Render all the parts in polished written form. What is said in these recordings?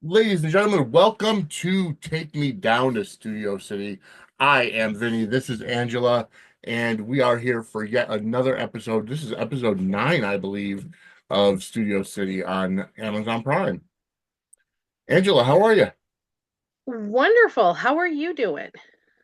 Ladies and gentlemen, welcome to Take Me Down to Studio City. I am Vinny. This is Angela, and we are here for yet another episode. This is episode 9, I believe, of Studio City on Amazon Prime. Angela, how are you? Wonderful. How are you doing?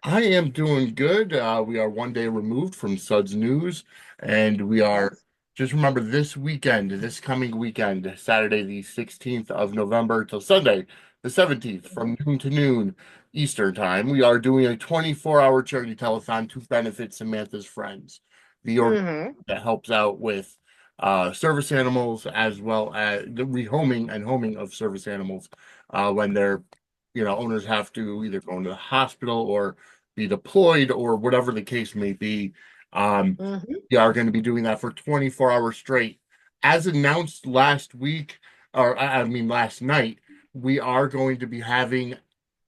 I am doing good. We are one day removed from Suds News, and we are Yes. just remember this weekend, this coming weekend, Saturday the 16th of November till Sunday the 17th, from noon to noon Eastern Time. We are doing a 24-hour charity telethon to benefit Samantha's Friends, the organization Mm-hmm. that helps out with service animals as well as the rehoming and homing of service animals when their owners have to either go into the hospital or be deployed or whatever the case may be. Um, Mm-hmm. we are going to be doing that for 24 hours straight. As announced last week, or I mean last night, we are going to be having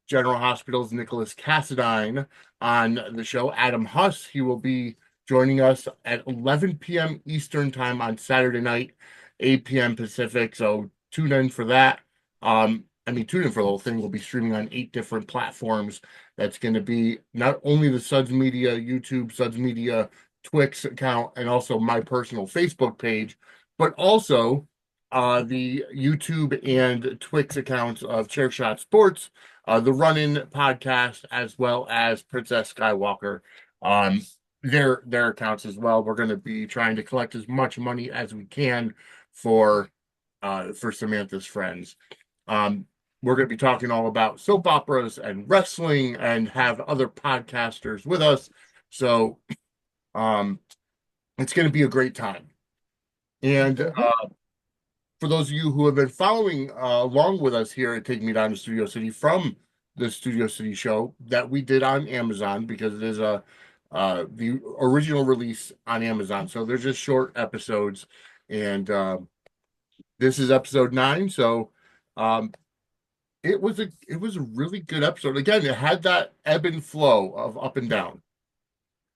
General Hospital's Nicholas Cassadine on the show. Adam Huss, he will be joining us at 11 p.m. Eastern time on Saturday night, 8 p.m. Pacific. So tune in for that. Tune in for the whole thing. We'll be streaming on 8 different platforms. That's going to be not only the Suds Media YouTube, Suds Media Twix account, and also my personal Facebook page, but also the YouTube and Twix accounts of Chairshot Sports, the Run-In podcast, as well as Princess Skywalker. Um, their accounts as well. We're going to be trying to collect as much money as we can for for Samantha's Friends. Um, we're going to be talking all about soap operas and wrestling, and have other podcasters with us. So um, it's going to be a great time. And Mm-hmm. for those of you who have been following along with us here at Take Me Down to Studio City from the Studio City show that we did on Amazon, because it is a the original release on Amazon. So they're just short episodes, and this is episode 9. So um, it was a really good episode. Again, it had that ebb and flow of up and down.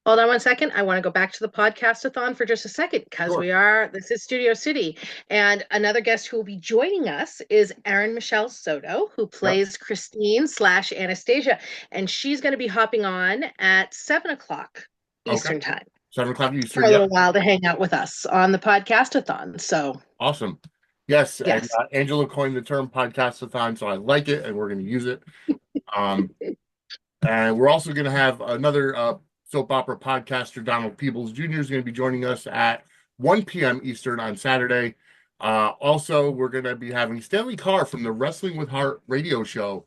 Hold on one second. I want to go back to the podcast-a-thon for just a second because Sure. this is Studio City. And another guest who will be joining us is Erin Michelle Soto, who Yep. plays Christine slash Anastasia. And she's going to be hopping on at 7 o'clock Okay. Eastern time 7 o'clock for Eastern. a Yep. little while to hang out with us on the podcast-a-thon. So, Awesome. Yes, and yes. Angela coined the term podcastathon, so I like it, and we're going to use it. Um, and we're also going to have another soap opera podcaster, Donald Peebles Jr. is going to be joining us at 1 p.m. Eastern on Saturday. Also, we're going to be having Stanley Carr from the Wrestling with Heart radio show.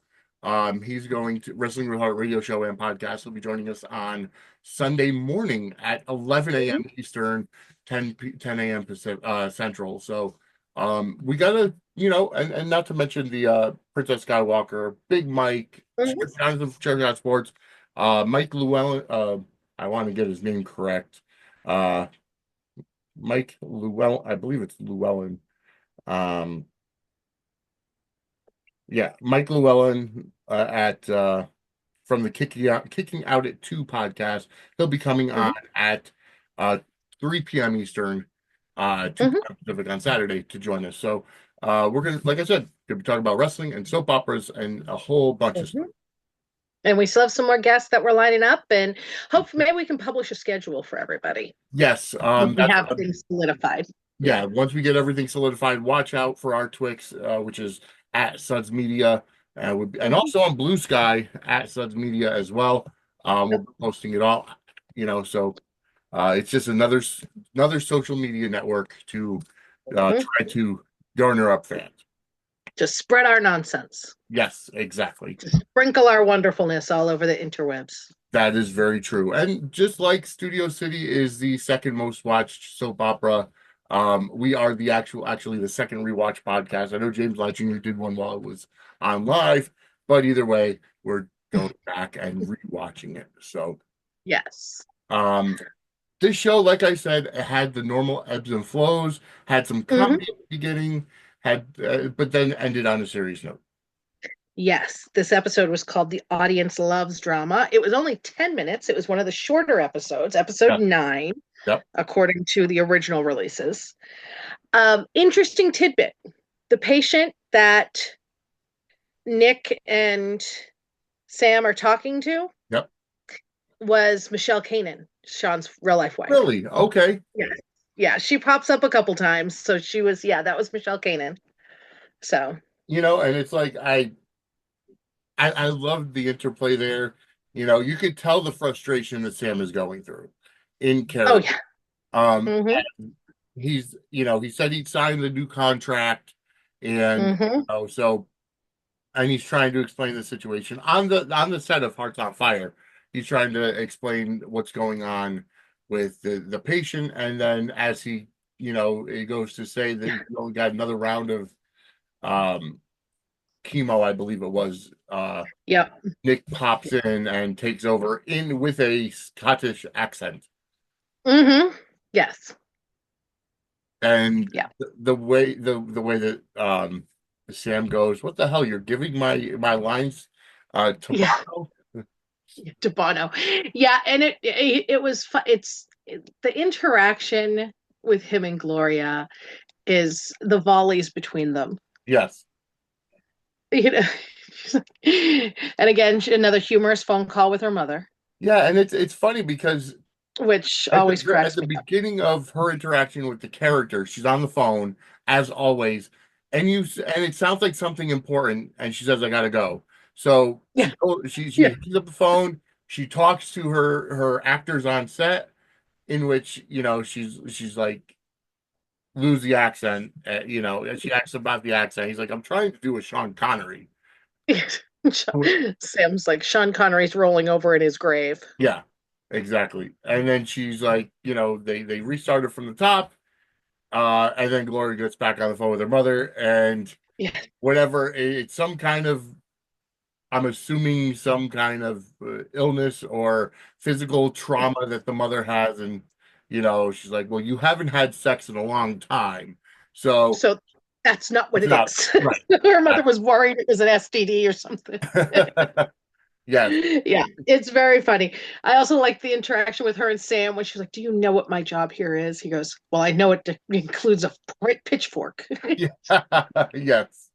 He's going to Wrestling with Heart radio show and podcast. Will be joining us on Sunday morning at 11 a.m. Eastern, 10 a.m. Pacific, Central. So we got to, and not to mention the Princess Skywalker, Big Mike, Mhm. Checking Out Sports, Mike Llewellyn. I want to get his name correct. Uh, Mike Llewellyn. I believe it's Llewellyn. Um, yeah, Mike Llewellyn at from the Kicking Out at 2 podcast. He'll be coming on Mhm. at 3 p.m. Eastern, 2 Mhm. p.m. Pacific on Saturday to join us. So we're gonna, like I said, gonna be talking about wrestling and soap operas and a whole bunch of stuff. Mhm. And we still have some more guests that we're lining up, and hopefully, maybe we can publish a schedule for everybody Yes, once we that's have what things solidified. yeah, once we get everything solidified, watch out for our Twix, which is at Suds Media, and Mhm. also on Blue Sky at Suds Media as well. We'll Yep. be posting it all, so it's just another social media network to Mhm. try to garner up fans. Just spread our nonsense, Yes, exactly. sprinkle our wonderfulness all over the interwebs. That is very true. And just like Studio City is the second most watched soap opera, we are actually the second rewatch podcast. I know James Lott Jr. did one while it was on live, but either way, we're going back and rewatching it. So, Yes. um, this show, like I said, it had the normal ebbs and flows, had some Hmm. comedy at the beginning, but then ended on a serious note. Yes. This episode was called The Audience Loves Drama. It was only 10 minutes. It was one of the shorter episodes, episode Yep, 9, yep, according to the original releases. Interesting tidbit. The patient that Nick and Sam are talking to Yep. was Michelle Kanan, Sean's real life wife. Really? Okay. Yeah. Yeah, she pops up a couple times. So she was, yeah, that was Michelle Kanan. So, And it's like I love the interplay there. You could tell the frustration that Sam is going through in oh character. yeah. Mm-hmm. And he said he'd signed the new contract, and Mm-hmm. so and he's trying to explain the situation on the set of Hearts on Fire. He's trying to explain what's going on with the patient, and then as he goes to say that he only got another round of um chemo, I believe it was. Yep. Nick pops in and takes over in with a Scottish accent, Mm-hmm. Yes. and Yeah. the way that Sam goes, "What the hell? You're giving my lines to Yeah. Bono?" To Bono. Yeah, and it was the interaction with him and Gloria is the volleys between them. Yes. You know, and again, another humorous phone call with her mother, Yeah, and it's funny because which at always at cracks the me up. beginning of her interaction with the character, she's on the phone as always, and it sounds like something important, and she says, "I gotta go." So Yeah, she yeah, picks up the phone, she talks to her actors on set, in which she's like, lose the accent, and she asks about the accent. He's like, "I'm trying to do a Sean Connery." Sam's like Sean Connery's rolling over in his grave. Yeah, exactly. And then she's like, they restarted from the top. And then Gloria gets back on the phone with her mother, and Yeah, whatever, it's some kind of, I'm assuming some kind of illness or physical trauma that the mother has. And, she's like, well, you haven't had sex in a long time. So so that's not what it's it not is. right. Her mother was worried it was an STD or something. Yes. Yeah, it's very funny. I also like the interaction with her and Sam when she's like, "Do you know what my job here is?" He goes, "Well, I know it includes a pitchfork." Yeah. Yes.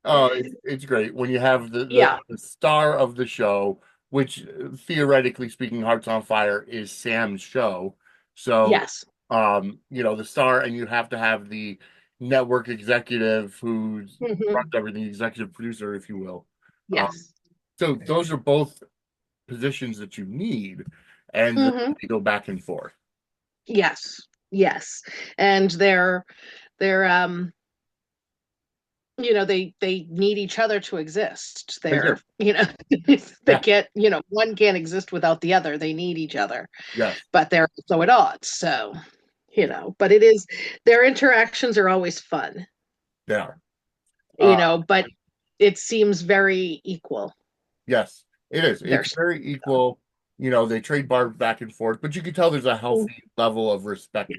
Oh, it's great when you have Yeah. the star of the show, which theoretically speaking, Hearts on Fire is Sam's show. So, Yes. the star, and you have to have the network executive who runs Hmm. everything, executive producer, if you will. Um, Yes. so those are both positions that you need, and then Hmm. they go back and forth. Yes. Yes. And they're they need each other to exist. They do. They Yeah. can't, one can't exist without the other. They need each other, Yes. but they're so at odds. So, Yeah. but it is their interactions are always fun, They are. Uh, but it seems very equal. Yes, it is. It's There's very equal. They trade barbs back and forth, but you can tell there's a healthy level of respect.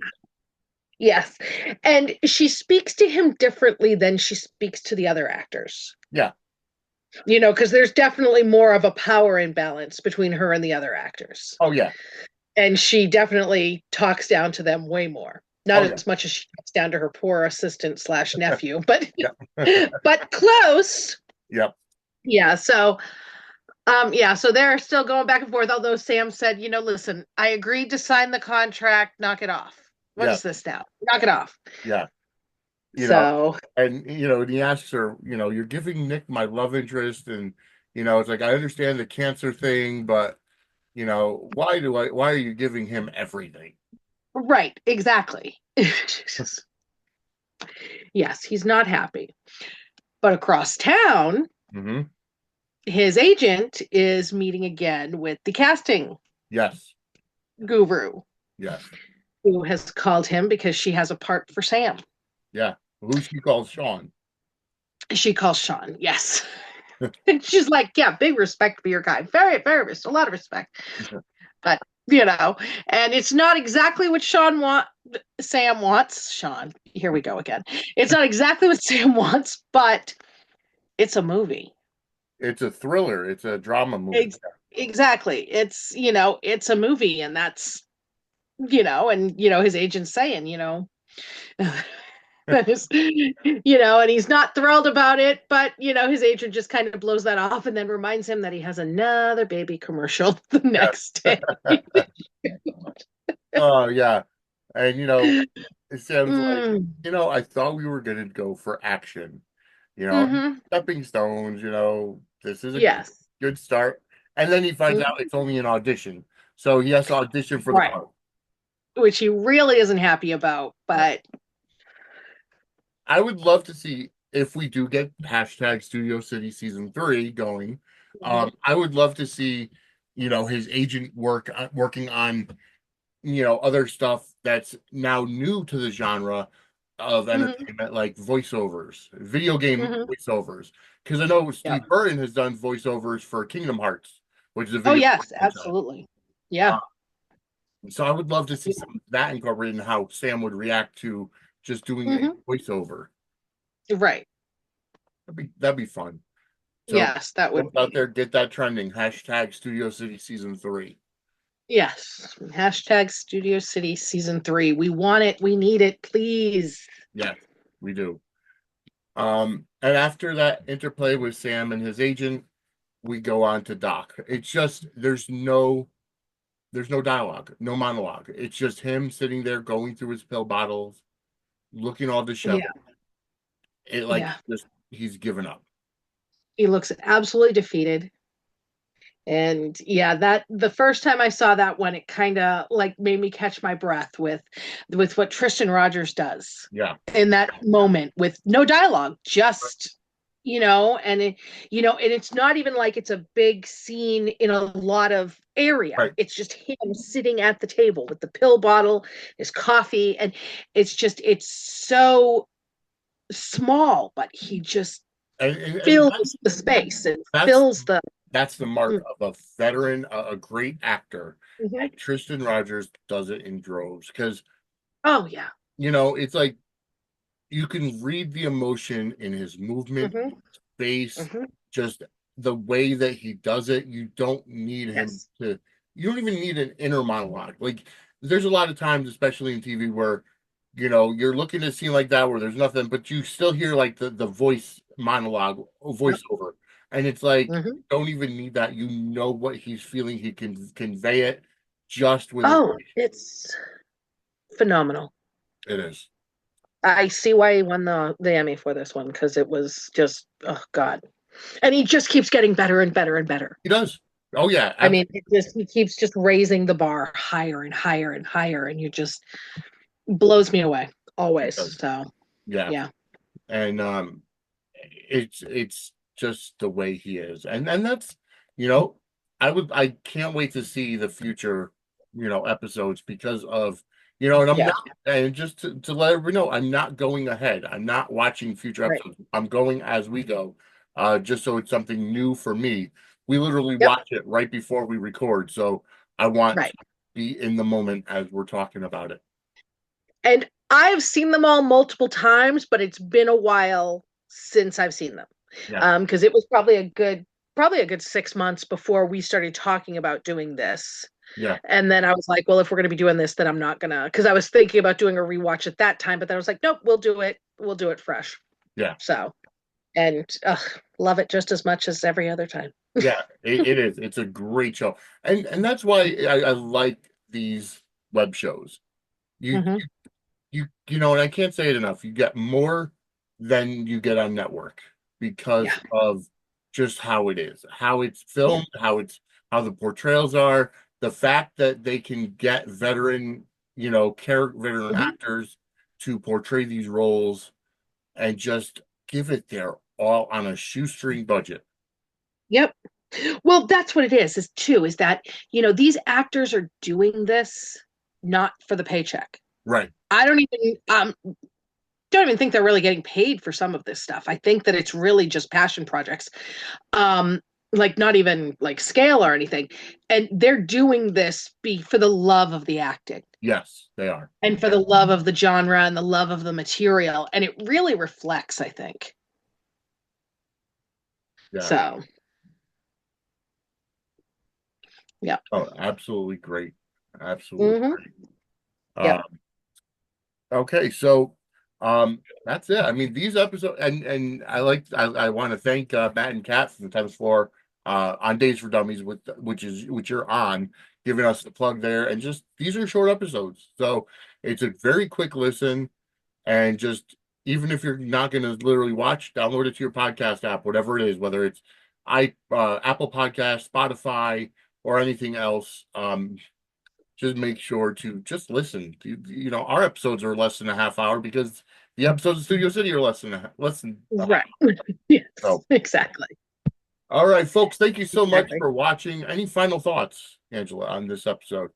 yes. And she speaks to him differently than she speaks to the other actors. Yeah. Because there's definitely more of a power imbalance between her and the other actors. Oh yeah. And she definitely talks down to them way more. Not Oh yeah. as much as she talks down to her poor assistant slash nephew, but Yeah. but close. Yep. Yeah. So they're still going back and forth, although Sam said, listen, I agreed to sign the contract, knock it off. What Yeah. is this now? Knock it off. Yeah. You know, So and he asks her, you're giving Nick my love interest, and it's like, I understand the cancer thing, but why are you giving him everything? right, exactly. Yes, he's not happy. But across town, Hmm. his agent is meeting again with the casting Yes. guru Yes. who has called him because she has a part for Sam. Yeah. Who she calls Sean. She calls Sean, yes. And she's like, yeah, big respect for your guy. Very, very, a lot of respect. But, and it's not exactly what Sam wants. Sean, here we go again. It's not exactly what Sam wants, but it's a movie. It's a thriller. It's a drama movie. Exactly. It's a movie, and that's, and his agent's saying, And he's not thrilled about it, but his agent just kind of blows that off and then reminds him that he has another baby commercial the Yeah. next day. Oh yeah. And Sam's like, Mm, I thought we were gonna go for action. hmm. Stepping stones, this is a Yes. good start. And then he finds out Mhm. it's only an audition. So he has to audition for the Right. part. Which he really isn't happy about, Yeah. but I would love to see if we do get hashtag Studio City season 3 going. Mhm. I would love to see, his agent working on, other stuff that's now new to the genre of Mhm. entertainment, like voiceovers, video game Mhm. voiceovers. Because I know Yep. Steve Burton has done voiceovers for Kingdom Hearts, which is a Oh video yes, game franchise. absolutely. Yeah. Uh, so I would love to see some of that incorporated in how Sam would react to just doing a Hmm. voiceover. Right. That'd be fun. So Yes, that would out be. there, get that trending. Hashtag Studio City season 3. Yes. Hashtag Studio City season 3. We want it. We need it, please. Yeah, we do. And after that interplay with Sam and his agent, we go on to Doc. It's just there's no dialogue, no monologue. It's just him sitting there going through his pill bottles, looking all disheveled. Yeah. It like Yeah. just he's given up. He looks absolutely defeated. And yeah, that the first time I saw that one, it kind of like made me catch my breath with what Tristan Rogers does Yeah. in that moment with no dialogue, just and it's not even like it's a big scene in a lot of area. Right. It's just him sitting at the table with the pill bottle, his coffee, and it's so small, but he just And fills the space and that's fills the. that's the mark Mm, of a veteran, a great actor. mhm. And Tristan Rogers does it in droves because Oh yeah. it's like you can read the emotion in his movement, Hmm. face, Hmm. just the way that he does it. Yes. You don't even need an inner monologue. Like, there's a lot of times, especially in TV, where, you're looking at a scene like that where there's nothing, but you still hear like the voice monologue, Yep. voiceover. And it's like, Hmm. don't even need that. You know what he's feeling. He can convey it just with his Oh, voice. it's phenomenal. It is. I see why he won the Emmy for this one because it was just, oh God. And he just keeps getting better and better and better. He does. Oh, yeah. I mean, he keeps just raising the bar higher and higher and higher, and you just blows me away always. So Yeah. yeah. And it's just the way he is, and that's you know I can't wait to see the future episodes because of and I'm Yeah. not, and just to let everybody know, I'm not going ahead, I'm not watching future Right. episodes, I'm going as we go, just so it's something new for me. We literally Yep. watch it right before we record, so I want to Right. be in the moment as we're talking about it. And I've seen them all multiple times, but it's been a while since I've seen them. Yeah. Because it was probably a good 6 months before we started talking about doing this. Yeah. And then I was like, well, if we're going to be doing this, then I'm not gonna, because I was thinking about doing a rewatch at that time, but then I was like, nope, we'll do it. We'll do it fresh. Yeah. So, and love it just as much as every other time. Yeah, it is. It's a great show, and that's why I like these web shows. You Hmm. and I can't say it enough. You get more than you get on network Yeah. because of just how it is, how it's Yeah. filmed, how the portrayals are, the fact that they can get veteran Hmm. actors to portray these roles and just give it their all on a shoestring budget. Yep. Well, that's what it is too, is that, these actors are doing this not for the paycheck. Right. I don't even think they're really getting paid for some of this stuff. I think that it's really just passion projects. Um, like not even like scale or anything. And they're doing this for the love of the acting Yes, they are. and for the love of the genre and the love of the material. And it really reflects, I think. Yeah. So, yeah. Oh, absolutely great. Absolutely Hmm. great. Yep. Um, okay, so That's it. I mean, these episodes, and I want to thank Matt and Kat from the Times Floor on Days for Dummies, which you're on, giving us the plug there. And just these are short episodes, so it's a very quick listen. And just even if you're not going to literally watch, download it to your podcast app, whatever it is, whether it's Apple Podcast, Spotify, or anything else. Just make sure to just listen. Our episodes are less than a half hour because the episodes of Studio City are less than. Right. Yes, So, exactly. all right, folks, thank you so much Exactly. for watching. Any final thoughts, Angela, on this episode?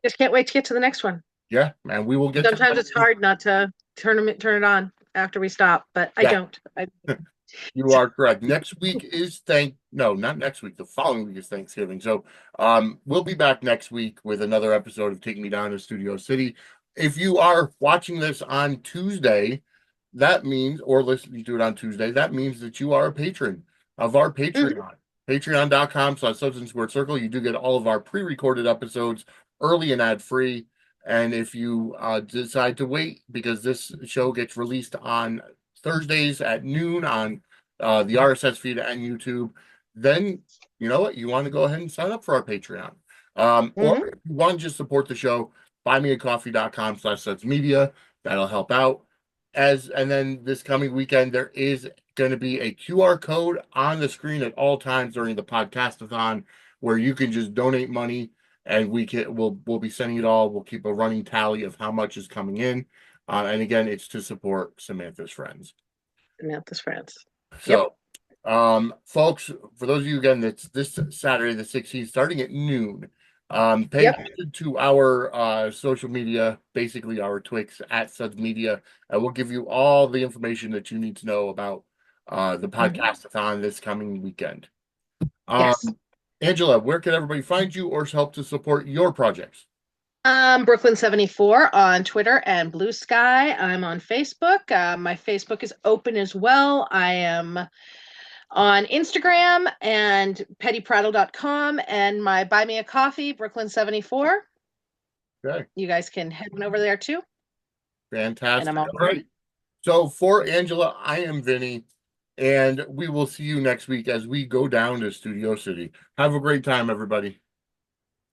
Just can't wait to get to the next one. Yeah, and we will get to Sometimes it's hard not to turn it on after we stop, but I yeah. don't. You are correct. Next week is no, not next week. The following week is Thanksgiving. So, we'll be back next week with another episode of Take Me Down to Studio City. If you are watching this on Tuesday, that means, or listening to it on Tuesday, that means that you are a patron of our Mhm. Patreon. Patreon.com/Subs and Squared Circle. You do get all of our pre-recorded episodes early and ad-free. And if you decide to wait, because this show gets released on Thursdays at noon on the RSS feed and YouTube, then you know what? You want to go ahead and sign up for our Patreon. Or Mhm. if you want to just support the show, buymeacoffee.com/Suds Media. That'll help out. And then this coming weekend, there is going to be a QR code on the screen at all times during the podcastathon where you can just donate money and we'll be sending it all. We'll keep a running tally of how much is coming in. And again, it's to support Samantha's friends. Samantha's friends. Yep. So, folks, for those of you again, that's this Saturday, the 16th, starting at noon. Pay Yep. attention to our social media, basically our Twix at Suds Media, and we'll give you all the information that you need to know about the Mhm. podcastathon this coming weekend. Yes. Angela, where can everybody find you or help to support your projects? Brooklyn 74 on Twitter and Blue Sky. I'm on Facebook. My Facebook is open as well. I am on Instagram and pettyprattle.com and my Buy Me a Coffee, Brooklyn 74. Okay, You guys can head on over there too. And I'm fantastic. all All right. So for Angela, I am Vinny, and we will see you next week as we go down to Studio City. Have a great time, everybody.